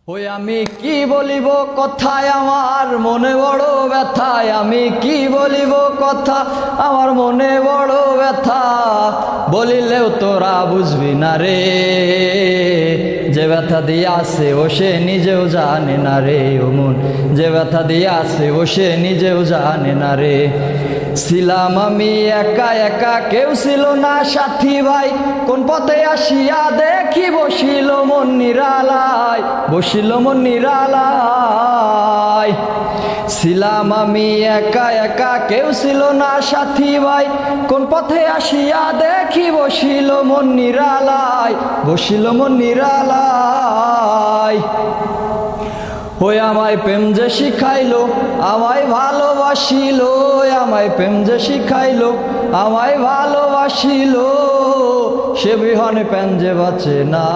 ওই আমি কি বলিব কথায় আমার মনে বড় ব্যথায়, আমি কি বলিব কথা আমার মনে বড় ব্যথা, বলিলেও তোরা বুঝবি না রে, যে ব্যথা দিয়ে আছে ও সে নিজেও জানে না রে, ও মন যে ব্যথা দিয়ে আছে ও সে নিজেও জানে না রে। ছিলাম আমি একা একা, কেউ ছিল না সাথী ভাই, কোন পথে আসিয়া দেখি বসিল মন নিরালায়, বসিল মন নিরালায়। ছিলাম আমি একা একা, কেউ ছিল না সাথী ভাই, কোন পথে আসিয়া দেখি বসিল মন নিরালায়, বসিল মন নিরালায়। ওই আমায় প্রেম যে শিখাইলো আমায় ভালোবাসিল, আমায় প্রেম যে শিখাইলো আমায় ভালোবাসিল, সে বিহনে প্রেম যে বাঁচে না।